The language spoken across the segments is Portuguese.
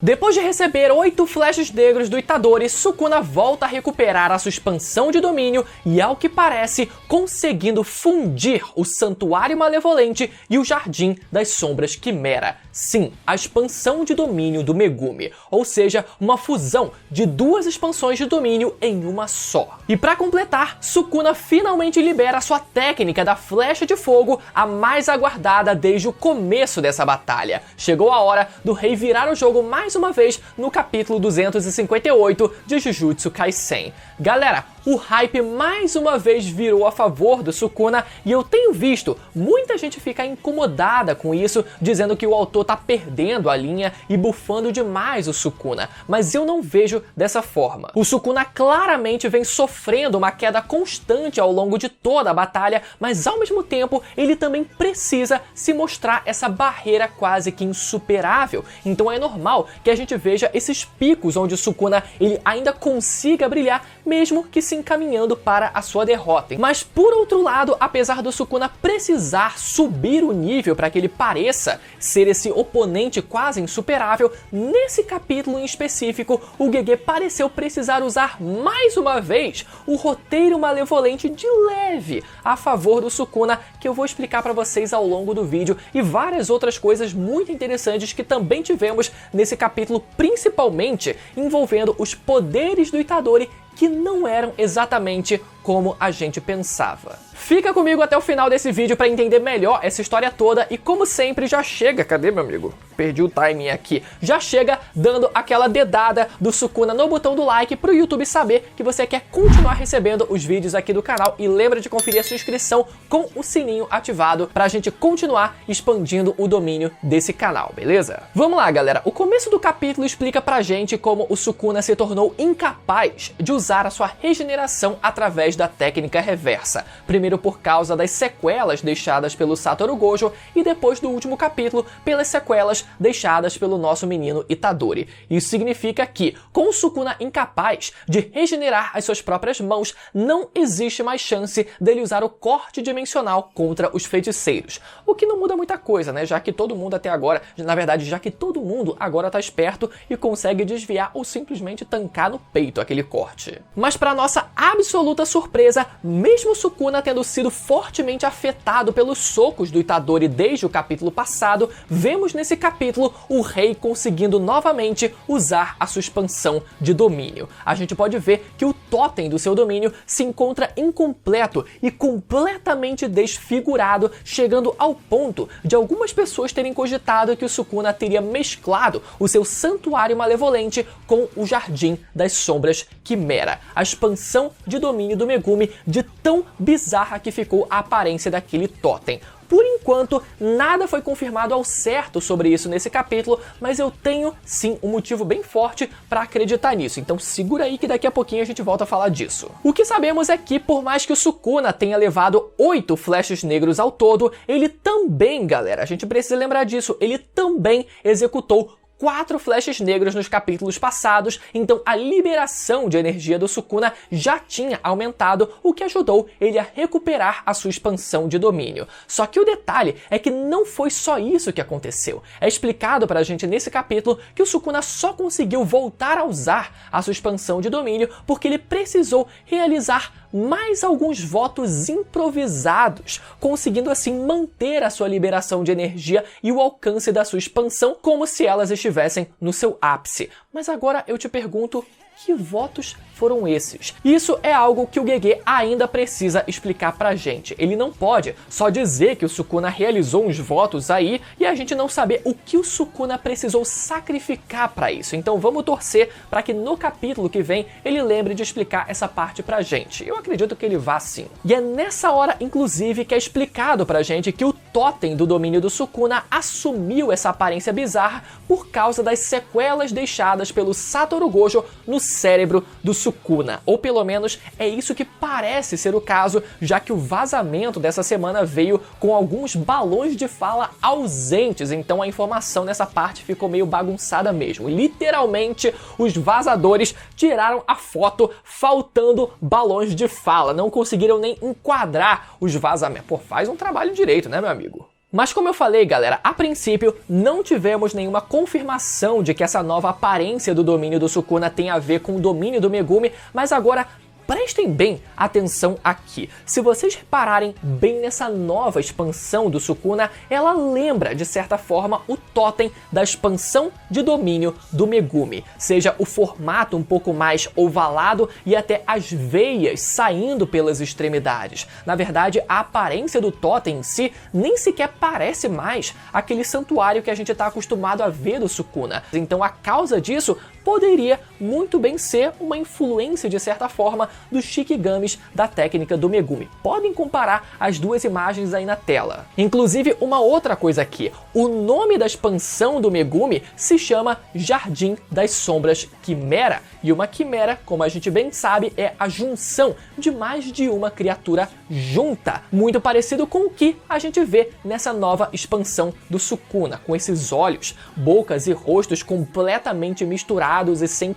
Depois de receber 8 flashes negros do Itadori, Sukuna volta a recuperar a sua expansão de domínio e, ao que parece, conseguindo fundir o Santuário Malevolente e o Jardim das Sombras Quimera. Sim, a expansão de domínio do Megumi, ou seja, uma fusão de duas expansões de domínio em uma só. E para completar, Sukuna finalmente libera sua técnica da flecha de fogo, a mais aguardada desde o começo dessa batalha. Chegou a hora do rei virar o jogo mais uma vez no capítulo 258 de Jujutsu Kaisen. Galera, o hype mais uma vez virou a favor do Sukuna e eu tenho visto muita gente ficar incomodada com isso, dizendo que o autor tá perdendo a linha e bufando demais o Sukuna, mas eu não vejo dessa forma. O Sukuna claramente vem sofrendo uma queda constante ao longo de toda a batalha, mas ao mesmo tempo ele também precisa se mostrar essa barreira quase que insuperável, então é normal que a gente veja esses picos onde o Sukuna ele ainda consiga brilhar, mesmo que se encaminhando para a sua derrota. Mas por outro lado, apesar do Sukuna precisar subir o nível para que ele pareça ser esse oponente quase insuperável, nesse capítulo em específico, o GG pareceu precisar usar mais uma vez o roteiro malevolente de leve a favor do Sukuna, que eu vou explicar para vocês ao longo do vídeo, e várias outras coisas muito interessantes que também tivemos nesse capítulo, principalmente envolvendo os poderes do Itadori, que não eram exatamente como a gente pensava. Fica comigo até o final desse vídeo para entender melhor essa história toda e, como sempre, já chega... Cadê, meu amigo? Perdi o timing aqui. Já chega dando aquela dedada do Sukuna no botão do like pro YouTube saber que você quer continuar recebendo os vídeos aqui do canal, e lembra de conferir a sua inscrição com o sininho ativado pra gente continuar expandindo o domínio desse canal, beleza? Vamos lá, galera. O começo do capítulo explica pra gente como o Sukuna se tornou incapaz de usar a sua regeneração através da técnica reversa. Primeiro por causa das sequelas deixadas pelo Satoru Gojo e depois do último capítulo pelas sequelas deixadas pelo nosso menino Itadori. Isso significa que, com o Sukuna incapaz de regenerar as suas próprias mãos, não existe mais chance dele usar o corte dimensional contra os feiticeiros. O que não muda muita coisa, né? Já que todo mundo até agora, na verdade, já que todo mundo agora tá esperto e consegue desviar ou simplesmente tancar no peito aquele corte. Mas para nossa absoluta surpresa, mesmo Sukuna tendo sido fortemente afetado pelos socos do Itadori desde o capítulo passado, vemos nesse capítulo o rei conseguindo novamente usar a sua expansão de domínio. A gente pode ver que o totem do seu domínio se encontra incompleto e completamente desfigurado, chegando ao ponto de algumas pessoas terem cogitado que o Sukuna teria mesclado o seu Santuário Malevolente com o Jardim das Sombras Quimera, a expansão de domínio do Megumi, de tão bizarra que ficou a aparência daquele totem. Por enquanto, nada foi confirmado ao certo sobre isso nesse capítulo, mas eu tenho sim um motivo bem forte para acreditar nisso, então segura aí que daqui a pouquinho a gente volta a falar disso. O que sabemos é que, por mais que o Sukuna tenha levado 8 flashes negros ao todo, ele também, galera, a gente precisa lembrar disso, ele também executou 4 flashes negros nos capítulos passados, então a liberação de energia do Sukuna já tinha aumentado, o que ajudou ele a recuperar a sua expansão de domínio. Só que o detalhe é que não foi só isso que aconteceu. É explicado pra gente nesse capítulo que o Sukuna só conseguiu voltar a usar a sua expansão de domínio porque ele precisou realizar mais alguns votos improvisados, conseguindo assim manter a sua liberação de energia e o alcance da sua expansão como se elas estivessem no seu ápice. Mas agora eu te pergunto, que votos foram esses? Isso é algo que o GG ainda precisa explicar pra gente. Ele não pode só dizer que o Sukuna realizou uns votos aí e a gente não saber o que o Sukuna precisou sacrificar pra isso. Então vamos torcer pra que no capítulo que vem ele lembre de explicar essa parte pra gente. Eu acredito que ele vá sim. E é nessa hora, inclusive, que é explicado pra gente que o totem do domínio do Sukuna assumiu essa aparência bizarra por causa das sequelas deixadas pelo Satoru Gojo no cérebro do Sukuna, ou pelo menos é isso que parece ser o caso, já que o vazamento dessa semana veio com alguns balões de fala ausentes, então a informação nessa parte ficou meio bagunçada mesmo. Literalmente, os vazadores tiraram a foto faltando balões de fala, não conseguiram nem enquadrar os vazamentos. Pô, faz um trabalho direito, né, meu amigo? Mas como eu falei, galera, a princípio não tivemos nenhuma confirmação de que essa nova aparência do domínio do Sukuna tem a ver com o domínio do Megumi, mas agora prestem bem atenção aqui. Se vocês repararem bem nessa nova expansão do Sukuna, ela lembra, de certa forma, o totem da expansão de domínio do Megumi. Seja o formato um pouco mais ovalado e até as veias saindo pelas extremidades. Na verdade, a aparência do totem em si nem sequer parece mais aquele santuário que a gente está acostumado a ver do Sukuna. Então a causa disso poderia muito bem ser uma influência, de certa forma, dos Shikigamis da técnica do Megumi. Podem comparar as duas imagens aí na tela. Inclusive, uma outra coisa aqui, o nome da expansão do Megumi se chama Jardim das Sombras Quimera, e uma quimera, como a gente bem sabe, é a junção de mais de uma criatura junta, muito parecido com o que a gente vê nessa nova expansão do Sukuna, com esses olhos, bocas e rostos completamente misturados e sem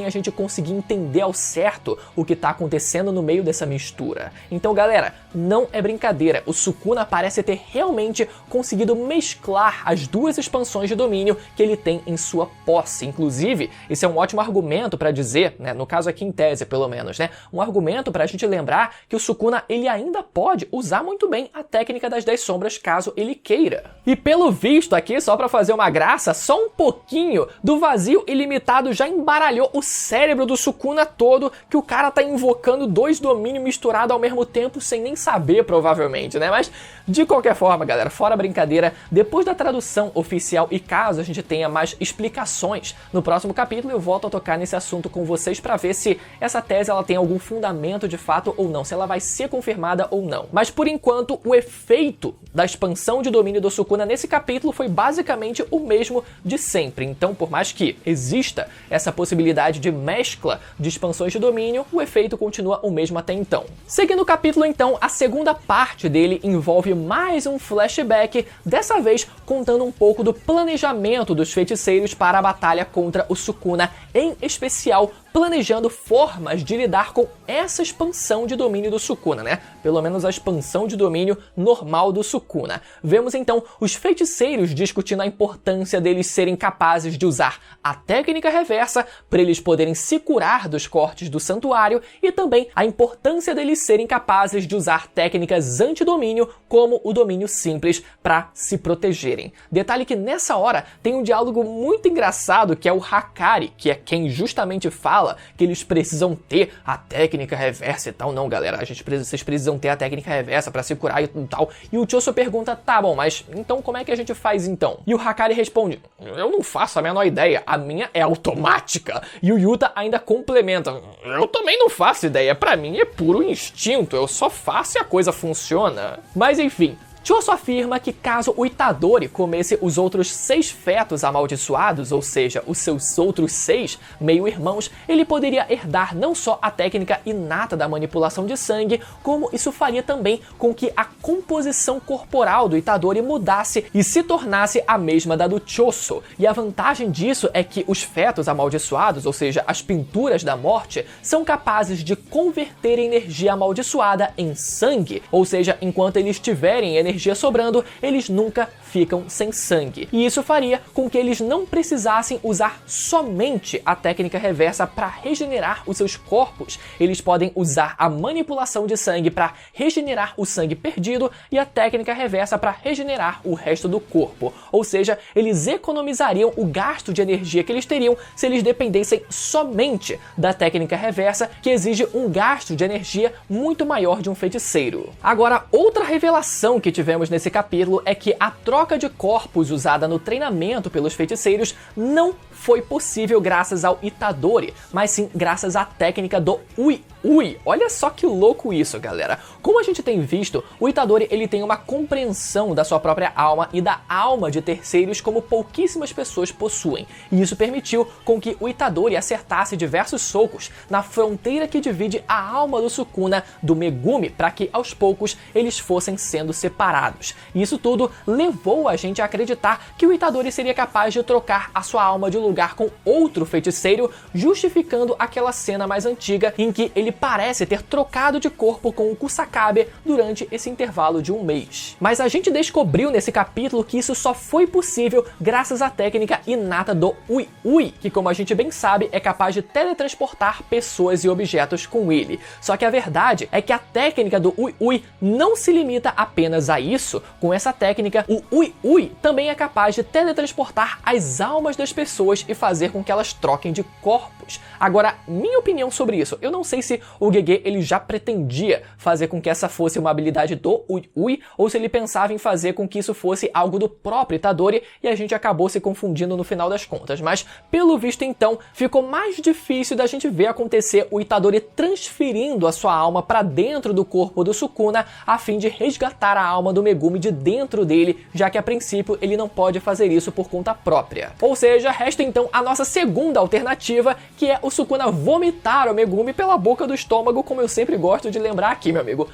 a gente conseguir entender ao certo o que está acontecendo no meio dessa mistura. Então, galera, não é brincadeira, o Sukuna parece ter realmente conseguido mesclar as duas expansões de domínio que ele tem em sua posse. Inclusive, esse é um ótimo argumento para dizer, né, no caso aqui em tese pelo menos, né, um argumento para a gente lembrar que o Sukuna ele ainda pode usar muito bem a técnica das 10 sombras caso ele queira. E pelo visto aqui, só para fazer uma graça, só um pouquinho do vazio ilimitado já embaralhou o cérebro do Sukuna todo, que o cara tá invocando dois domínios misturados ao mesmo tempo sem nem saber, provavelmente, né? Mas, de qualquer forma, galera, fora brincadeira, depois da tradução oficial e caso a gente tenha mais explicações no próximo capítulo, eu volto a tocar nesse assunto com vocês para ver se essa tese ela tem algum fundamento de fato ou não, se ela vai ser confirmada ou não. Mas, por enquanto, o efeito da expansão de domínio do Sukuna nesse capítulo foi basicamente o mesmo de sempre. Então, por mais que exista essa possibilidade de mescla de expansões de domínio, o efeito continua o mesmo até então. Seguindo o capítulo, então, a segunda parte dele envolve mais um flashback, dessa vez contando um pouco do planejamento dos feiticeiros para a batalha contra o Sukuna, em especial planejando formas de lidar com essa expansão de domínio do Sukuna, né? Pelo menos a expansão de domínio normal do Sukuna. Vemos então os feiticeiros discutindo a importância deles serem capazes de usar a técnica reversa para eles poderem se curar dos cortes do santuário e também a importância deles serem capazes de usar técnicas anti-domínio como o domínio simples para se protegerem. Detalhe que nessa hora tem um diálogo muito engraçado que é o Hakari, que é quem justamente fala que eles precisam ter a técnica reversa e tal. Não, galera, vocês precisam ter a técnica reversa pra se curar e tal. E o Choso pergunta, tá bom, mas então como é que a gente faz então? E o Hakari responde, eu não faço a menor ideia, a minha é automática. E o Yuta ainda complementa, eu também não faço ideia, pra mim é puro instinto, eu só faço e a coisa funciona. Mas enfim, Choso afirma que caso o Itadori comesse os outros 6 fetos amaldiçoados, ou seja, os seus outros 6 meio-irmãos, ele poderia herdar não só a técnica inata da manipulação de sangue, como isso faria também com que a composição corporal do Itadori mudasse e se tornasse a mesma da do Choso. E a vantagem disso é que os fetos amaldiçoados, ou seja, as pinturas da morte, são capazes de converter energia amaldiçoada em sangue, ou seja, enquanto eles tiverem energia sobrando, eles nunca ficam sem sangue. E isso faria com que eles não precisassem usar somente a técnica reversa para regenerar os seus corpos. Eles podem usar a manipulação de sangue para regenerar o sangue perdido e a técnica reversa para regenerar o resto do corpo. Ou seja, eles economizariam o gasto de energia que eles teriam se eles dependessem somente da técnica reversa, que exige um gasto de energia muito maior de um feiticeiro. Agora, outra revelação que tivemos nesse capítulo é que a troca de corpos usada no treinamento pelos feiticeiros não foi possível graças ao Itadori, mas sim graças à técnica do Ui. Olha só que louco isso, galera. Como a gente tem visto, o Itadori ele tem uma compreensão da sua própria alma e da alma de terceiros como pouquíssimas pessoas possuem. E isso permitiu com que o Itadori acertasse diversos socos na fronteira que divide a alma do Sukuna do Megumi, para que aos poucos eles fossem sendo separados. E isso tudo levou a gente a acreditar que o Itadori seria capaz de trocar a sua alma de lugar lugar com outro feiticeiro, justificando aquela cena mais antiga em que ele parece ter trocado de corpo com o Kusakabe durante esse intervalo de um mês. Mas a gente descobriu nesse capítulo que isso só foi possível graças à técnica inata do Ui Ui, que, como a gente bem sabe, é capaz de teletransportar pessoas e objetos com ele. Só que a verdade é que a técnica do Ui Ui não se limita apenas a isso. Com essa técnica, o Ui Ui também é capaz de teletransportar as almas das pessoas e fazer com que elas troquem de corpos. Agora, minha opinião sobre isso, eu não sei se o Gege ele já pretendia fazer com que essa fosse uma habilidade do Ui Ui, ou se ele pensava em fazer com que isso fosse algo do próprio Itadori e a gente acabou se confundindo no final das contas. Mas, pelo visto então, ficou mais difícil da gente ver acontecer o Itadori transferindo a sua alma para dentro do corpo do Sukuna a fim de resgatar a alma do Megumi de dentro dele, já que a princípio ele não pode fazer isso por conta própria. Ou seja, resta então a nossa segunda alternativa, que é o Sukuna vomitar o Megumi pela boca do estômago, como eu sempre gosto de lembrar aqui, meu amigo.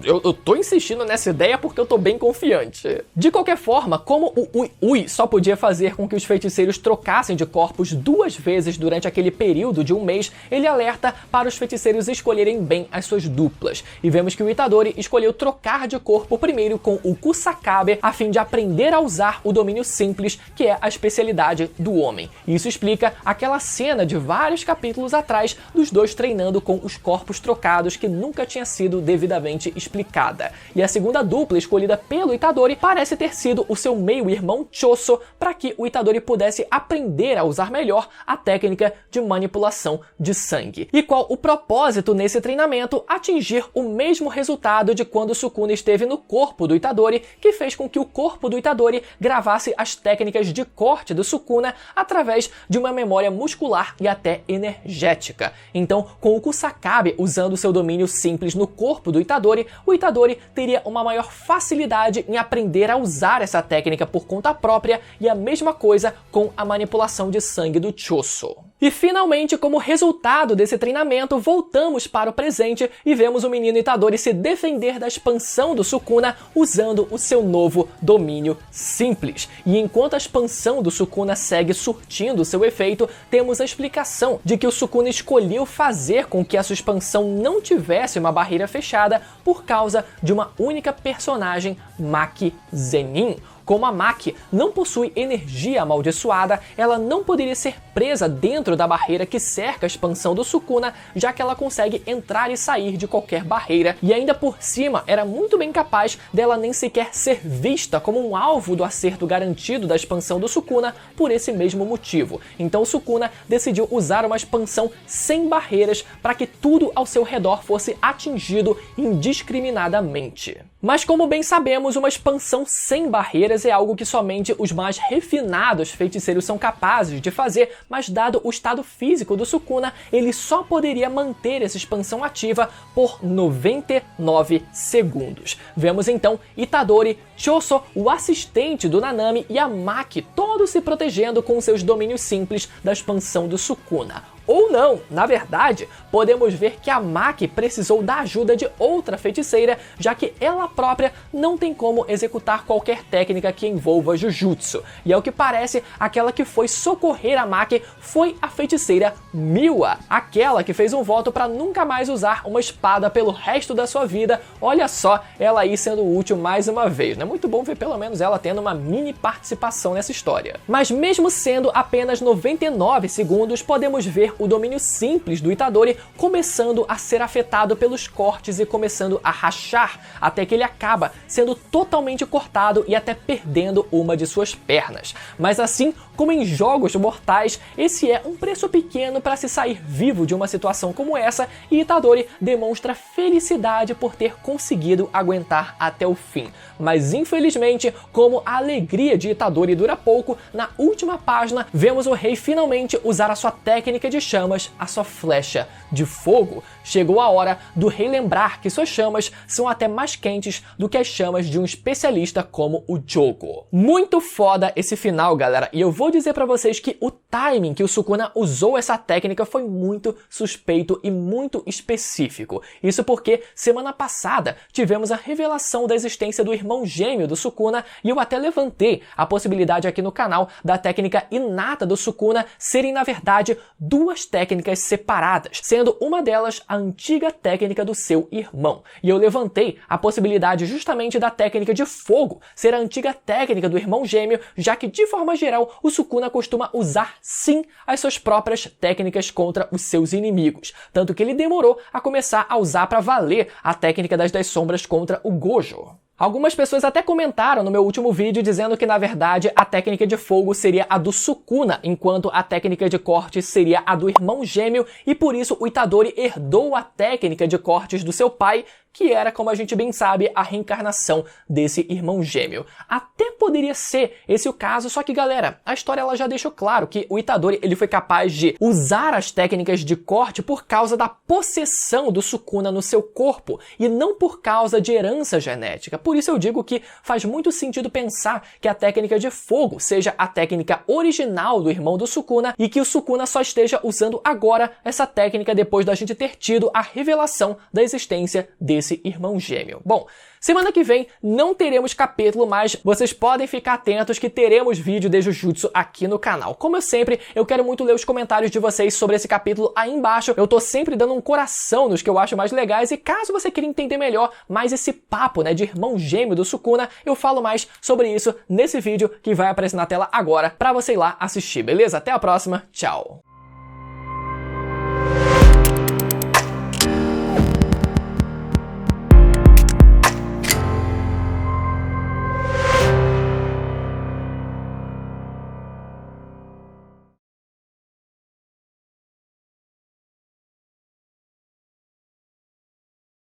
Eu tô insistindo nessa ideia porque eu tô bem confiante. De qualquer forma, como o Ui Ui só podia fazer com que os feiticeiros trocassem de corpos 2 vezes durante aquele período de um mês, ele alerta para os feiticeiros escolherem bem as suas duplas. E vemos que o Itadori escolheu trocar de corpo primeiro com o Kusakabe a fim de aprender a usar o domínio simples, que é a especialidade do homem. Isso explica aquela cena de vários capítulos atrás dos dois treinando com os corpos trocados que nunca tinha sido devidamente explicada. E a segunda dupla escolhida pelo Itadori parece ter sido o seu meio-irmão Choso, para que o Itadori pudesse aprender a usar melhor a técnica de manipulação de sangue. E qual o propósito nesse treinamento? Atingir o mesmo resultado de quando Sukuna esteve no corpo do Itadori, que fez com que o corpo do Itadori gravasse as técnicas de corte do Sukuna através de uma memória muscular e até energética. Então, com o Kusakabe usando seu domínio simples no corpo do Itadori, o Itadori teria uma maior facilidade em aprender a usar essa técnica por conta própria, e a mesma coisa com a manipulação de sangue do Choso. E finalmente, como resultado desse treinamento, voltamos para o presente e vemos o menino Itadori se defender da expansão do Sukuna usando o seu novo domínio simples. E enquanto a expansão do Sukuna segue surtindo seu efeito, temos a explicação de que o Sukuna escolheu fazer com que a sua expansão não tivesse uma barreira fechada por causa de uma única personagem, Maki Zenin. Como a Maki não possui energia amaldiçoada, ela não poderia ser presa dentro da barreira que cerca a expansão do Sukuna, já que ela consegue entrar e sair de qualquer barreira, e ainda por cima era muito bem capaz dela nem sequer ser vista como um alvo do acerto garantido da expansão do Sukuna por esse mesmo motivo. Então o Sukuna decidiu usar uma expansão sem barreiras para que tudo ao seu redor fosse atingido indiscriminadamente. Mas como bem sabemos, uma expansão sem barreiras é algo que somente os mais refinados feiticeiros são capazes de fazer, mas dado o estado físico do Sukuna, ele só poderia manter essa expansão ativa por 99 segundos. Vemos então Itadori, Choso, o assistente do Nanami e a Maki todos se protegendo com seus domínios simples da expansão do Sukuna. Ou não, na verdade, podemos ver que a Maki precisou da ajuda de outra feiticeira, já que ela própria não tem como executar qualquer técnica que envolva Jujutsu. E ao que parece, aquela que foi socorrer a Maki foi a feiticeira Miwa, aquela que fez um voto para nunca mais usar uma espada pelo resto da sua vida. Olha só, ela aí sendo útil mais uma vez, né? Muito bom ver pelo menos ela tendo uma mini participação nessa história. Mas mesmo sendo apenas 99 segundos, podemos ver o domínio simples do Itadori começando a ser afetado pelos cortes e começando a rachar, até que ele acaba sendo totalmente cortado e até perdendo uma de suas pernas. Mas assim como em jogos mortais, esse é um preço pequeno para se sair vivo de uma situação como essa, e Itadori demonstra felicidade por ter conseguido aguentar até o fim. Mas infelizmente, como a alegria de Itadori dura pouco, na última página vemos o rei finalmente usar a sua técnica de chamas, a sua flecha de fogo. Chegou a hora do rei lembrar que suas chamas são até mais quentes do que as chamas de um especialista como o Joe. jogo. Muito foda esse final, galera, e eu vou dizer pra vocês que o timing que o Sukuna usou essa técnica foi muito suspeito e muito específico. Isso porque semana passada tivemos a revelação da existência do irmão gêmeo do Sukuna e eu até levantei a possibilidade aqui no canal da técnica inata do Sukuna serem, na verdade, duas técnicas separadas, sendo uma delas a antiga técnica do seu irmão. E eu levantei a possibilidade justamente da técnica de fogo ser a antiga técnica do irmão gêmeo, já que, de forma geral, o Sukuna costuma usar, sim, as suas próprias técnicas contra os seus inimigos. Tanto que ele demorou a começar a usar para valer a técnica das 10 sombras contra o Gojo. Algumas pessoas até comentaram no meu último vídeo dizendo que, na verdade, a técnica de fogo seria a do Sukuna, enquanto a técnica de cortes seria a do irmão gêmeo, e por isso o Itadori herdou a técnica de cortes do seu pai, que era, como a gente bem sabe, a reencarnação desse irmão gêmeo. Até poderia ser esse o caso, só que, galera, a história ela já deixou claro que o Itadori ele foi capaz de usar as técnicas de corte por causa da possessão do Sukuna no seu corpo, e não por causa de herança genética. Por isso eu digo que faz muito sentido pensar que a técnica de fogo seja a técnica original do irmão do Sukuna e que o Sukuna só esteja usando agora essa técnica depois da gente ter tido a revelação da existência desse irmão gêmeo. Bom, semana que vem não teremos capítulo, mas vocês podem ficar atentos que teremos vídeo de Jujutsu aqui no canal. Como eu sempre, eu quero muito ler os comentários de vocês sobre esse capítulo aí embaixo. Eu tô sempre dando um coração nos que eu acho mais legais e caso você queira entender melhor mais esse papo, né, de irmão gêmeo do Sukuna, eu falo mais sobre isso nesse vídeo que vai aparecer na tela agora pra você ir lá assistir, beleza? Até a próxima, tchau!